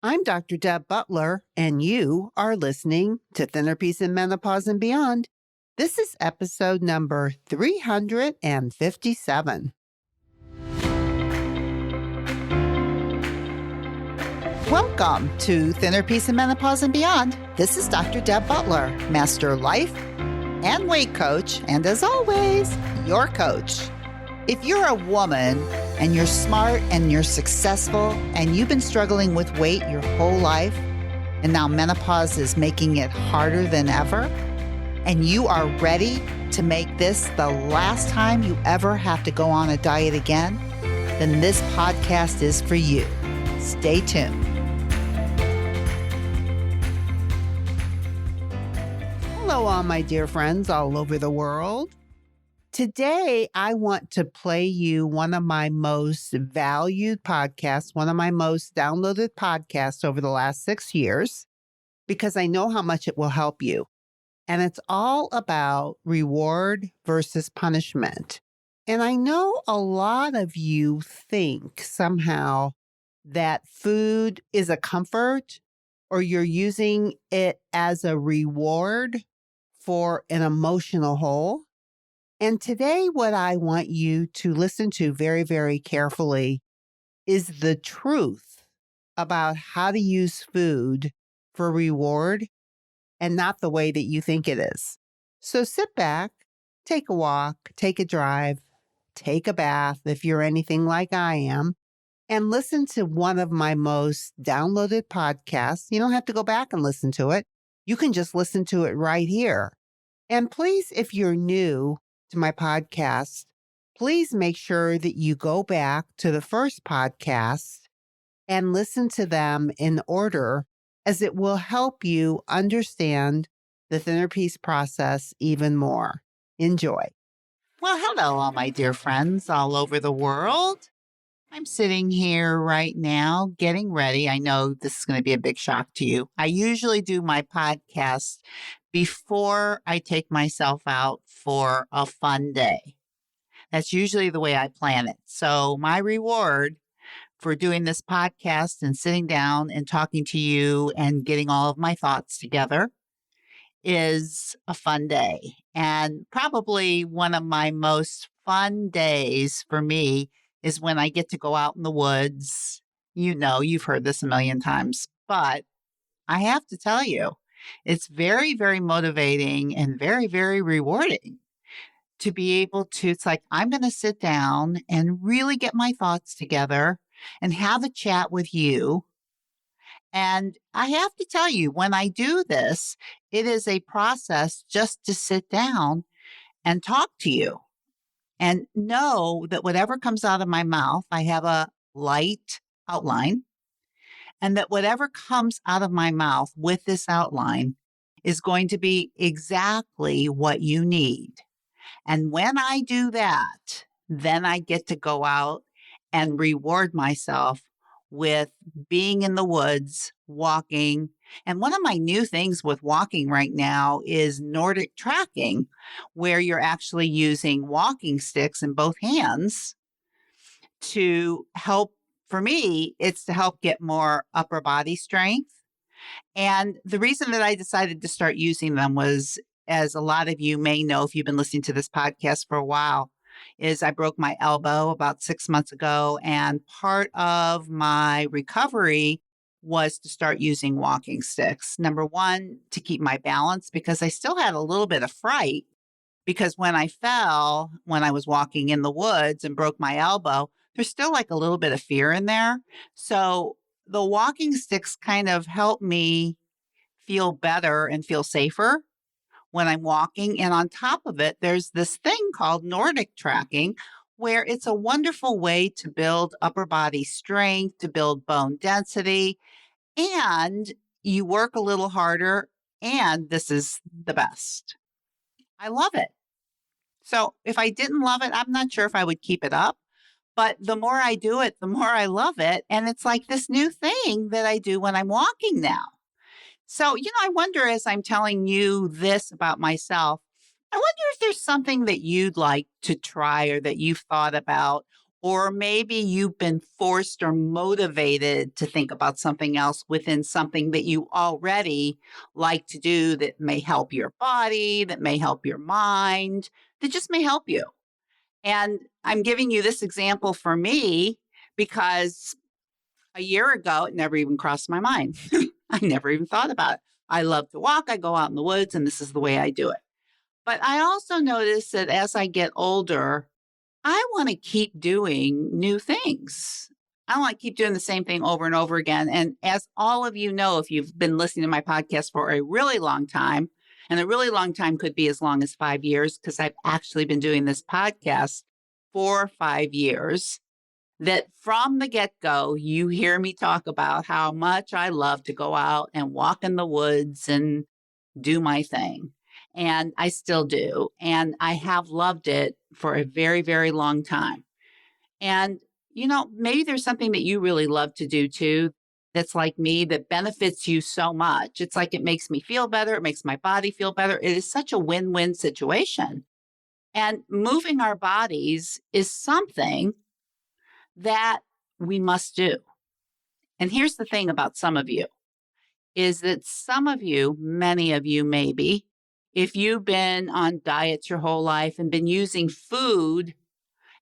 I'm Dr. Deb Butler, and you are listening to Thinner Peace in Menopause and Beyond. This is episode number 357. Welcome to Thinner Peace in Menopause and Beyond. This is Dr. Deb Butler, Master Life and Weight Coach, and as always, your coach. If you're a woman and you're smart and you're successful and you've been struggling with weight your whole life, and now menopause is making it harder than ever, and you are ready to make this the last time you ever have to go on a diet again, then this podcast is for you. Stay tuned. Hello, all my dear friends all over the world. Today, I want to play you one of my most valued podcasts, one of my most downloaded podcasts over the last 6 years, because I know how much it will help you. And it's all about reward versus punishment. And I know a lot of you think somehow that food is a comfort or you're using it as a reward for an emotional hole. And today, what I want you to listen to very, very carefully is the truth about how to use food for reward and not the way that you think it is. So sit back, take a walk, take a drive, take a bath if you're anything like I am, and listen to one of my most downloaded podcasts. You don't have to go back and listen to it. You can just listen to it right here. And please, if you're new to my podcast, please make sure that you go back to the first podcast and listen to them in order, as it will help you understand the Thinner Peace process even more. Enjoy. Well, hello, all my dear friends all over the world. I'm sitting here right now getting ready. I know this is going to be a big shock to you. I usually do my podcast before I take myself out for a fun day. That's usually the way I plan it. So my reward for doing this podcast and sitting down and talking to you and getting all of my thoughts together is a fun day. And probably one of my most fun days for me is when I get to go out in the woods. You know, you've heard this a million times, but I have to tell you, it's very, very motivating and very, very rewarding to be able to, it's like, I'm going to sit down and really get my thoughts together and have a chat with you. And I have to tell you, when I do this, it is a process just to sit down and talk to you and know that whatever comes out of my mouth, I have a light outline, and that whatever comes out of my mouth with this outline is going to be exactly what you need. And when I do that, then I get to go out and reward myself with being in the woods, walking. And one of my new things with walking right now is Nordic tracking, where you're actually using walking sticks in both hands to help. For me, it's to help get more upper body strength. And the reason that I decided to start using them was, as a lot of you may know if you've been listening to this podcast for a while, is I broke my elbow about 6 months ago. And part of my recovery was to start using walking sticks. Number one, to keep my balance, because I still had a little bit of fright, because when I fell, when I was walking in the woods and broke my elbow, there's still like a little bit of fear in there. So the walking sticks kind of help me feel better and feel safer when I'm walking. And on top of it, there's this thing called Nordic tracking, where it's a wonderful way to build upper body strength, to build bone density, and you work a little harder. And this is the best. I love it. So if I didn't love it, I'm not sure if I would keep it up. But the more I do it, the more I love it. And it's like this new thing that I do when I'm walking now. So, I wonder, as I'm telling you this about myself, I wonder if there's something that you'd like to try or that you've thought about, Or maybe you've been forced or motivated to think about something else within something that you already like to do that may help your body, that may help your mind, that just may help you. And I'm giving you this example for me because a year ago, it never even crossed my mind. I never even thought about it. I love to walk. I go out in the woods, and this is the way I do it. But I also notice that as I get older, I want to keep doing new things. I want to keep doing the same thing over and over again. And as all of you know, if you've been listening to my podcast for a really long time, and a really long time could be as long as 5 years, because I've actually been doing this podcast for 5 years, that from the get-go, you hear me talk about how much I love to go out and walk in the woods and do my thing. And I still do. And I have loved it for a very, very long time. And, maybe there's something that you really love to do too, that's like me, that benefits you so much. It's like it makes me feel better. It makes my body feel better. It is such a win-win situation. And moving our bodies is something that we must do. And here's the thing about some of you, is that some of you, many of you maybe, if you've been on diets your whole life and been using food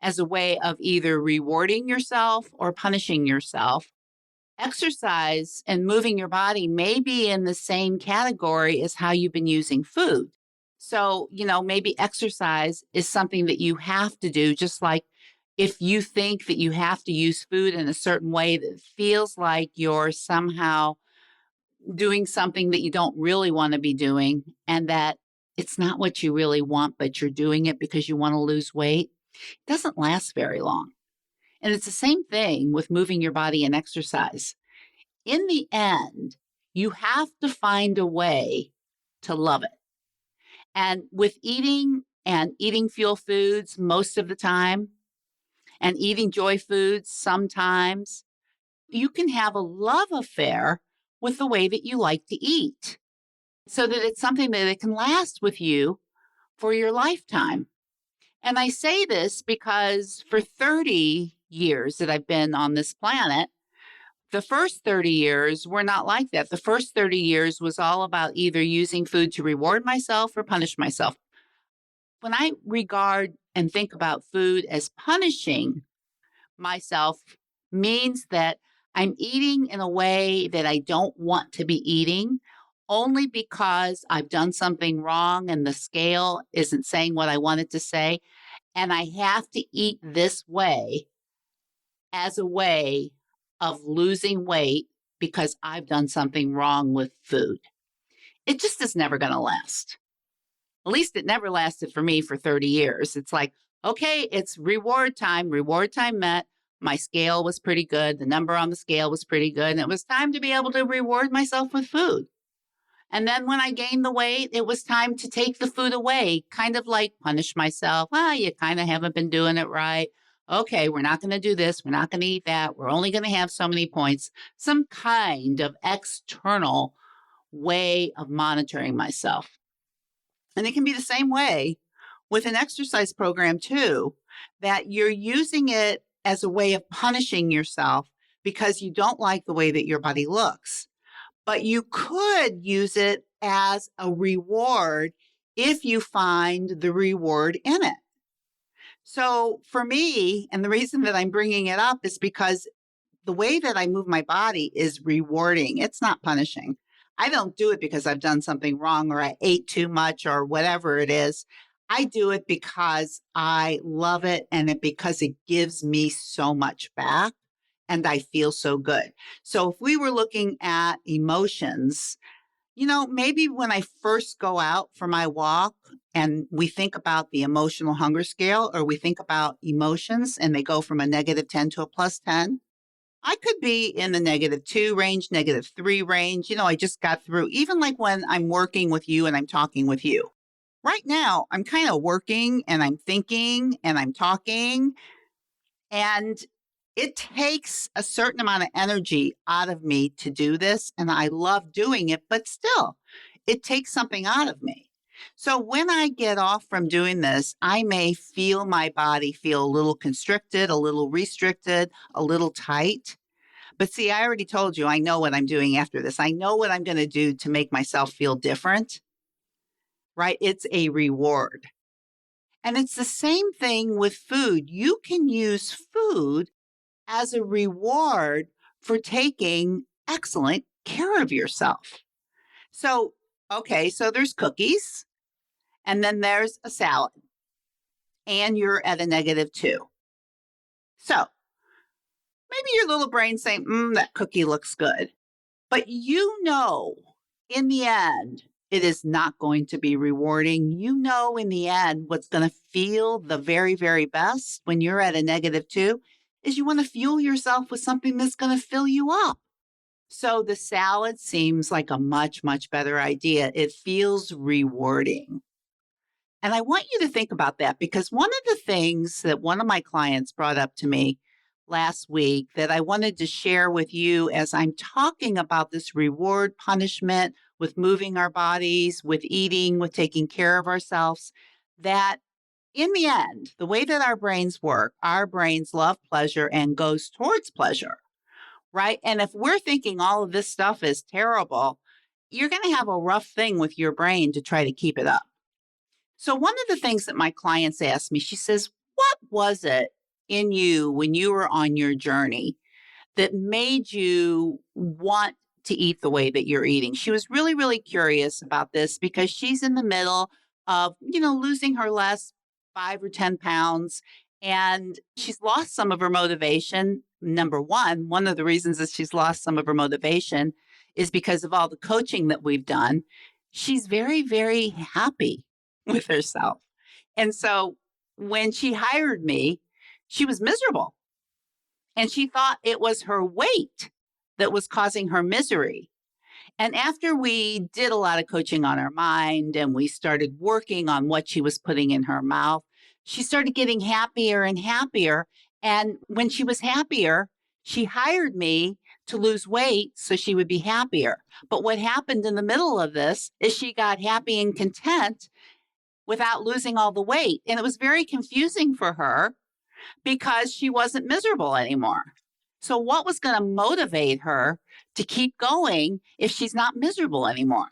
as a way of either rewarding yourself or punishing yourself, exercise and moving your body may be in the same category as how you've been using food. So, maybe exercise is something that you have to do, just like if you think that you have to use food in a certain way that feels like you're somehow doing something that you don't really want to be doing, and that it's not what you really want, but you're doing it because you want to lose weight, it doesn't last very long. And it's the same thing with moving your body and exercise. In the end, you have to find a way to love it. And with eating and eating fuel foods most of the time, and eating joy foods sometimes, you can have a love affair with the way that you like to eat, so that it's something that it can last with you for your lifetime. And I say this because for 30 years that I've been on this planet, the first 30 years were not like that. The first 30 years was all about either using food to reward myself or punish myself. When I regard and think about food as punishing myself, means that I'm eating in a way that I don't want to be eating, only because I've done something wrong and the scale isn't saying what I want it to say. And I have to eat this way as a way of losing weight because I've done something wrong with food. It just is never going to last. At least it never lasted for me for 30 years. It's like, okay, it's reward time met. My scale was pretty good. The number on the scale was pretty good. And it was time to be able to reward myself with food. And then when I gained the weight, it was time to take the food away, kind of like punish myself. You kind of haven't been doing it right. Okay, we're not going to do this. We're not going to eat that. We're only going to have so many points. Some kind of external way of monitoring myself. And it can be the same way with an exercise program too, that you're using it as a way of punishing yourself because you don't like the way that your body looks. But you could use it as a reward if you find the reward in it. So for me, and the reason that I'm bringing it up is because the way that I move my body is rewarding. It's not punishing. I don't do it because I've done something wrong or I ate too much or whatever it is. I do it because I love it and because it gives me so much back and I feel so good. So if we were looking at emotions, maybe when I first go out for my walk and we think about the emotional hunger scale, or we think about emotions and they go from a -10 to a +10, I could be in the -2 range, -3 range. I just got through, even like when I'm working with you and I'm talking with you. Right now, I'm kind of working and I'm thinking and I'm talking, and it takes a certain amount of energy out of me to do this. And I love doing it, but still, it takes something out of me. So when I get off from doing this, I may feel my body feel a little constricted, a little restricted, a little tight. But see, I already told you, I know what I'm doing after this. I know what I'm going to do to make myself feel different, right? It's a reward. And it's the same thing with food. You can use food as a reward for taking excellent care of yourself. So, okay, so there's cookies, and then there's a salad, and you're at a -2. So maybe your little brain's saying, that cookie looks good. But you know, in the end, it is not going to be rewarding. You know, in the end, what's going to feel the very, very best when you're at a -2 is you want to fuel yourself with something that's going to fill you up. So the salad seems like a much, much better idea. It feels rewarding. And I want you to think about that because one of the things that one of my clients brought up to me last week that I wanted to share with you as I'm talking about this reward punishment with moving our bodies, with eating, with taking care of ourselves, that in the end, the way that our brains work, our brains love pleasure and goes towards pleasure, right? And if we're thinking all of this stuff is terrible, you're going to have a rough thing with your brain to try to keep it up. So, one of the things that my clients asked me, she says, what was it in you when you were on your journey that made you want to eat the way that you're eating? She was really, really curious about this because she's in the middle of, losing her last 5 or 10 pounds. And she's lost some of her motivation. Number one of the reasons that she's lost some of her motivation is because of all the coaching that we've done. She's very, very happy with herself. And so when she hired me, she was miserable. And she thought it was her weight that was causing her misery. And after we did a lot of coaching on her mind and we started working on what she was putting in her mouth, she started getting happier and happier. And when she was happier, she hired me to lose weight so she would be happier. But what happened in the middle of this is she got happy and content without losing all the weight. And it was very confusing for her because she wasn't miserable anymore. So, what was going to motivate her to keep going if she's not miserable anymore?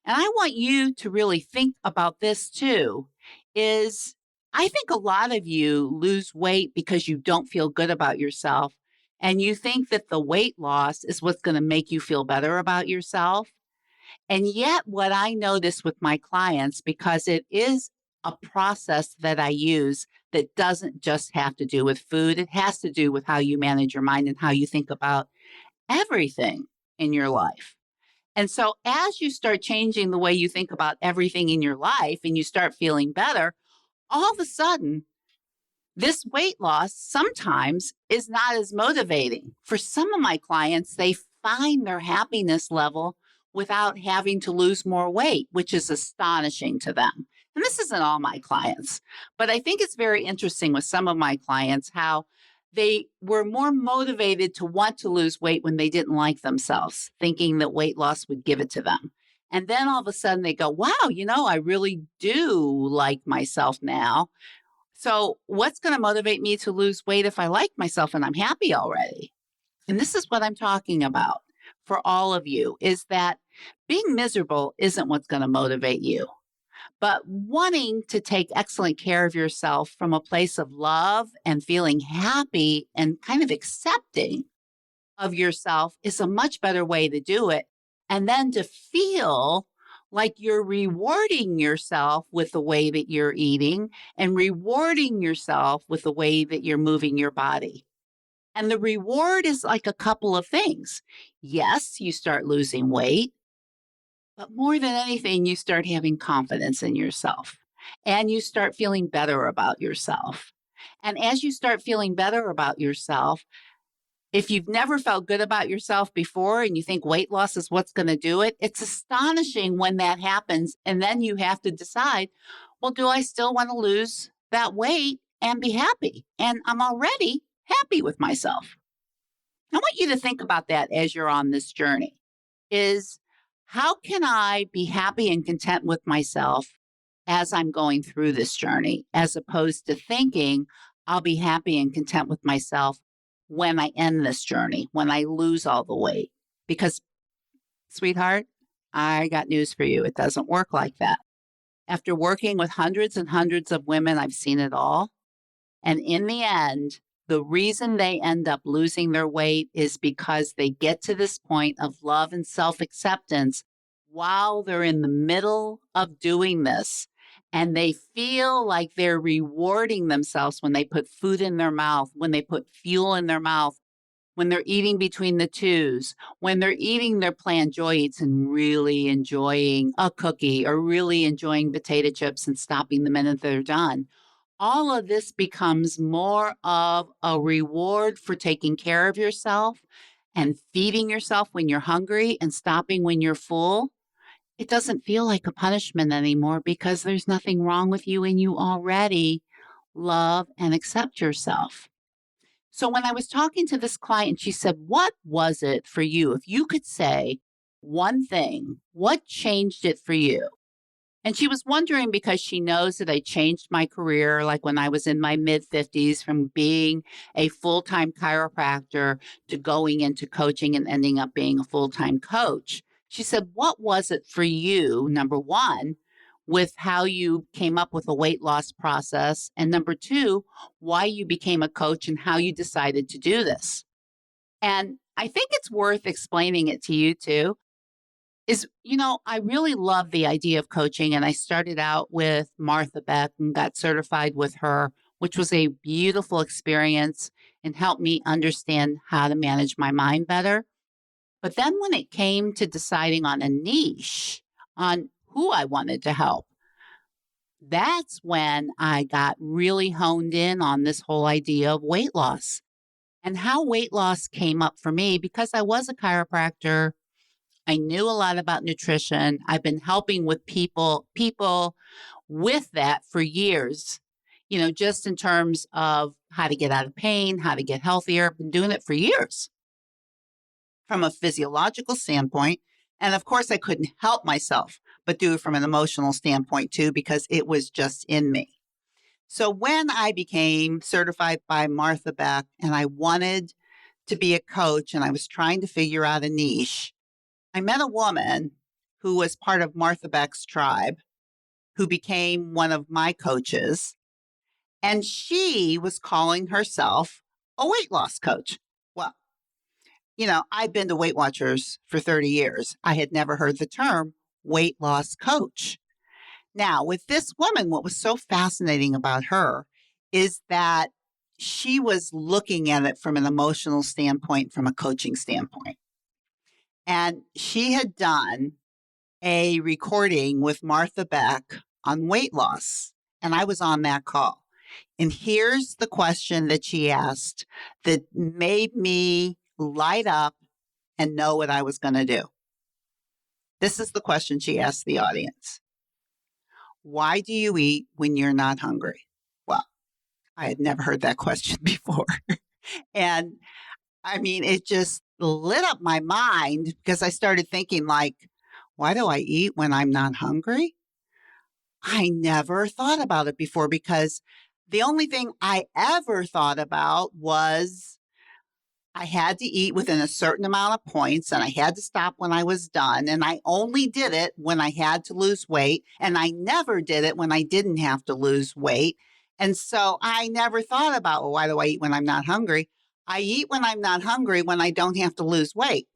And I want you to really think about this too. Is I think a lot of you lose weight because you don't feel good about yourself. And you think that the weight loss is what's going to make you feel better about yourself. And yet, what I notice with my clients, because it is a process that I use that doesn't just have to do with food, it has to do with how you manage your mind and how you think about everything in your life. And so, as you start changing the way you think about everything in your life and you start feeling better, all of a sudden, this weight loss sometimes is not as motivating. For some of my clients, they find their happiness level without having to lose more weight, which is astonishing to them. And this isn't all my clients, but I think it's very interesting with some of my clients how they were more motivated to want to lose weight when they didn't like themselves, thinking that weight loss would give it to them. And then all of a sudden they go, wow, I really do like myself now. So, what's going to motivate me to lose weight if I like myself and I'm happy already? And this is what I'm talking about for all of you is that being miserable isn't what's going to motivate you, but wanting to take excellent care of yourself from a place of love and feeling happy and kind of accepting of yourself is a much better way to do it. And then to feel like you're rewarding yourself with the way that you're eating and rewarding yourself with the way that you're moving your body. And the reward is like a couple of things. Yes, you start losing weight, but more than anything, you start having confidence in yourself and you start feeling better about yourself. And as you start feeling better about yourself, if you've never felt good about yourself before and you think weight loss is what's going to do it, it's astonishing when that happens. And then you have to decide, well, do I still want to lose that weight and be happy? And I'm already happy with myself. I want you to think about that as you're on this journey is how can I be happy and content with myself as I'm going through this journey, as opposed to thinking I'll be happy and content with myself when I end this journey, when I lose all the weight? Because, sweetheart, I got news for you. It doesn't work like that. After working with hundreds and hundreds of women, I've seen it all. And in the end, the reason they end up losing their weight is because they get to this point of love and self acceptance while they're in the middle of doing this. And they feel like they're rewarding themselves when they put food in their mouth, when they put fuel in their mouth, when they're eating between the twos, when they're eating their planned joy eats and really enjoying a cookie or really enjoying potato chips and stopping the minute they're done. All of this becomes more of a reward for taking care of yourself and feeding yourself when you're hungry and stopping when you're full. It doesn't feel like a punishment anymore because there's nothing wrong with you and you already love and accept yourself. So when I was talking to this client, she said, "What was it for you? If you could say one thing, what changed it for you?" And she was wondering because she knows that I changed my career, like when I was in my mid 50s, from being a full time chiropractor to going into coaching and ending up being a full time coach. She said, "What was it for you, number one, with how you came up with a weight loss process? And number two, why you became a coach and how you decided to do this?" And I think it's worth explaining it to you too I really love the idea of coaching. And I started out with Martha Beck and got certified with her, which was a beautiful experience and helped me understand how to manage my mind better. But then when it came to deciding on a niche, on who I wanted to help, that's when I got really honed in on this whole idea of weight loss and how weight loss came up for me because I was a chiropractor. I knew a lot about nutrition. I've been helping with people with that for years, just in terms of how to get out of pain, how to get healthier. I've been doing it for years from a physiological standpoint. And of course, I couldn't help myself, but do it from an emotional standpoint too, because it was just in me. So when I became certified by Martha Beck and I wanted to be a coach and I was trying to figure out a niche, I met a woman who was part of Martha Beck's tribe, who became one of my coaches, and she was calling herself a weight loss coach. Well, I've been to Weight Watchers for 30 years. I had never heard the term weight loss coach. Now, with this woman, what was so fascinating about her is that she was looking at it from an emotional standpoint, from a coaching standpoint. And she had done a recording with Martha Beck on weight loss. And I was on that call. And here's the question that she asked that made me light up and know what I was going to do. This is the question she asked the audience. Why do you eat when you're not hungry? Well, I had never heard that question before. And I mean, it just lit up my mind because I started thinking why do I eat when I'm not hungry? I never thought about it before because the only thing I ever thought about was I had to eat within a certain amount of points and I had to stop when I was done. And I only did it when I had to lose weight. And I never did it when I didn't have to lose weight. And so I never thought about, well, why do I eat when I'm not hungry? I eat when I'm not hungry when I don't have to lose weight.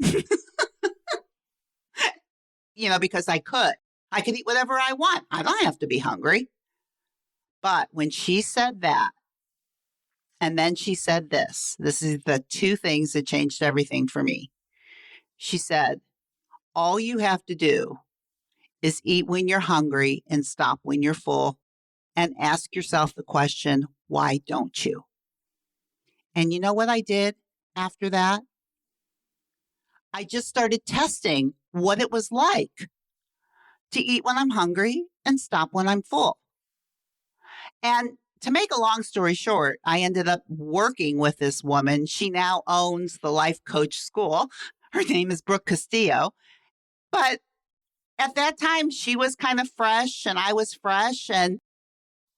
Because I could. I could eat whatever I want. I don't have to be hungry. But when she said that, and then she said this is the two things that changed everything for me. She said, all you have to do is eat when you're hungry and stop when you're full and ask yourself the question, why don't you? And you know what I did after that? I just started testing what it was like to eat when I'm hungry and stop when I'm full. And to make a long story short, I ended up working with this woman. She now owns the Life Coach School. Her name is Brooke Castillo. But At that time, she was kind of fresh and I was fresh. And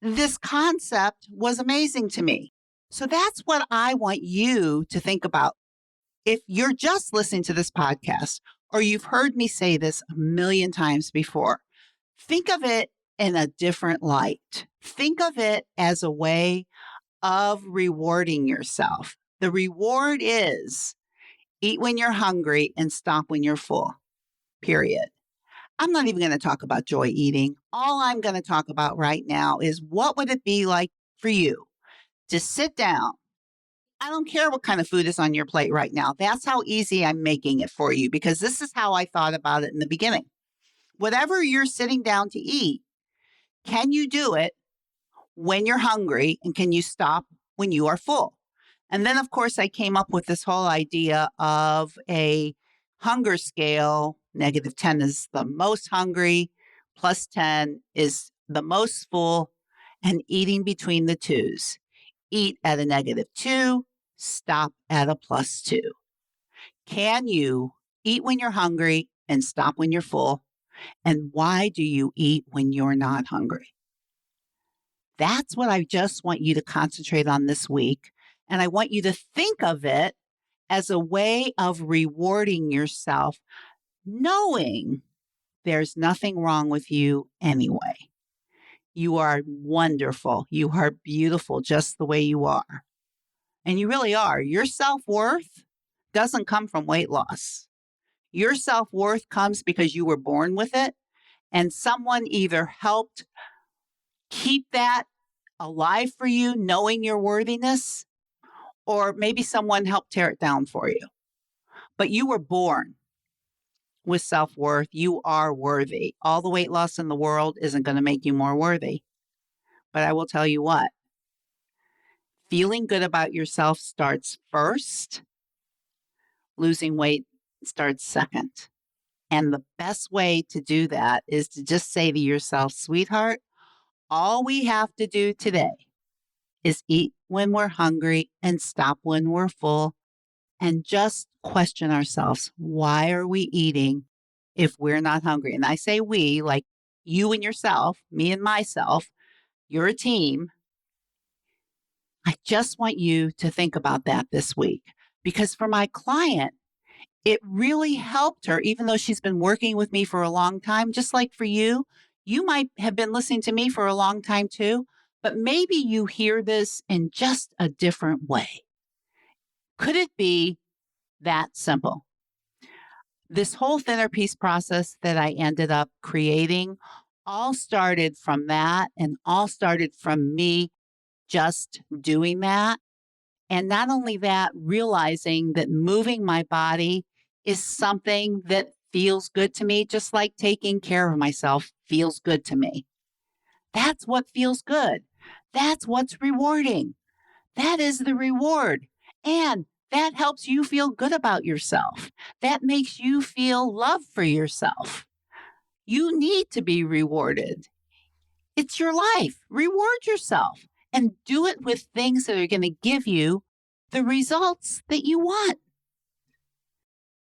this concept was amazing to me. So that's what I want you to think about. If you're just listening to this podcast, or you've heard me say this a million times before, think of it in a different light. Think of it as a way of rewarding yourself. The reward is eat when you're hungry and stop when you're full, period. I'm not even going to talk about joy eating. All I'm going to talk about right now is what would it be like for you to sit down. I don't care what kind of food is on your plate right now. That's how easy I'm making it for you because this is how I thought about it in the beginning. Whatever you're sitting down to eat, can you do it when you're hungry and can you stop when you are full? And then, of course, I came up with this whole idea of a hunger scale. -10 is the most hungry, +10 is the most full, and eating between the twos. Eat at a -2, stop at a +2. Can you eat when you're hungry and stop when you're full? And why do you eat when you're not hungry? That's what I just want you to concentrate on this week. And I want you to think of it as a way of rewarding yourself, knowing there's nothing wrong with you anyway. You are wonderful. You are beautiful just the way you are. And you really are. Your self-worth doesn't come from weight loss. Your self-worth comes because you were born with it and someone either helped keep that alive for you, knowing your worthiness, or maybe someone helped tear it down for you. But you were born with self-worth. You are worthy. All the weight loss in the world isn't going to make you more worthy. But I will tell you what, feeling good about yourself starts first. Losing weight starts second. And the best way to do that is to just say to yourself, sweetheart, all we have to do today is eat when we're hungry and stop when we're full and just question ourselves, why are we eating if we're not hungry? And I say we, like you and yourself, me and myself, you're a team. I just want you to think about that this week because for my client, it really helped her, even though she's been working with me for a long time, just like for you. You might have been listening to me for a long time too, but maybe you hear this in just a different way. Could it be that simple? This whole thinner piece process that I ended up creating all started from that and all started from me just doing that. And not only that, realizing that moving my body is something that feels good to me, just like taking care of myself feels good to me. That's what feels good. That's what's rewarding. That is the reward. And that helps you feel good about yourself. That makes you feel love for yourself. You need to be rewarded. It's your life. Reward yourself and do it with things that are going to give you the results that you want.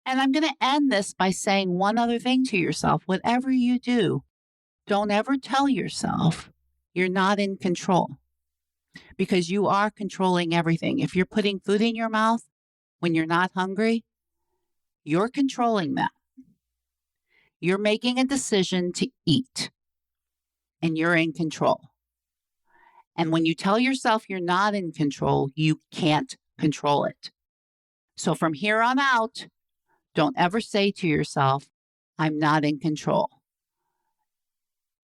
And I'm going to end this by saying one other thing to yourself. Whatever you do, don't ever tell yourself you're not in control because you are controlling everything. If you're putting food in your mouth when you're not hungry, you're controlling that. You're making a decision to eat and you're in control. And when you tell yourself you're not in control, you can't control it. So from here on out, don't ever say to yourself, I'm not in control.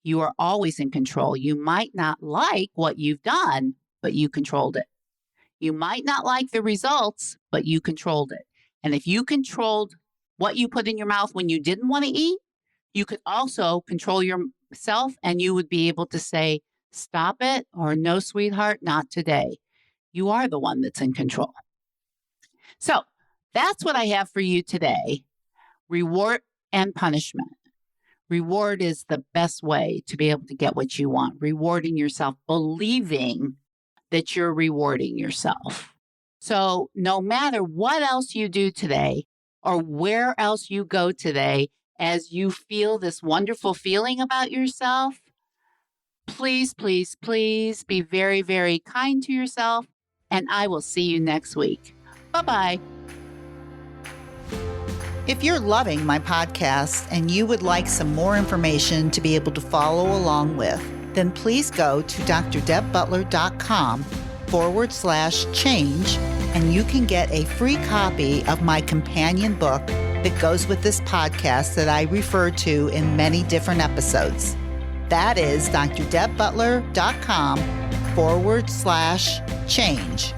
You are always in control. You might not like what you've done, but you controlled it. You might not like the results, but you controlled it. And if you controlled what you put in your mouth when you didn't want to eat, you could also control yourself and you would be able to say, stop it, or no, sweetheart, not today. You are the one that's in control. So that's what I have for you today. Reward and punishment. Reward is the best way to be able to get what you want. Rewarding yourself, believing that you're rewarding yourself. So no matter what else you do today or where else you go today, as you feel this wonderful feeling about yourself, please, please, please be very, very kind to yourself. And I will see you next week. Bye-bye. If you're loving my podcast and you would like some more information to be able to follow along with, then please go to drdebbutler.com/change, and you can get a free copy of my companion book that goes with this podcast that I refer to in many different episodes. That is drdebbutler.com/change, CHANGE.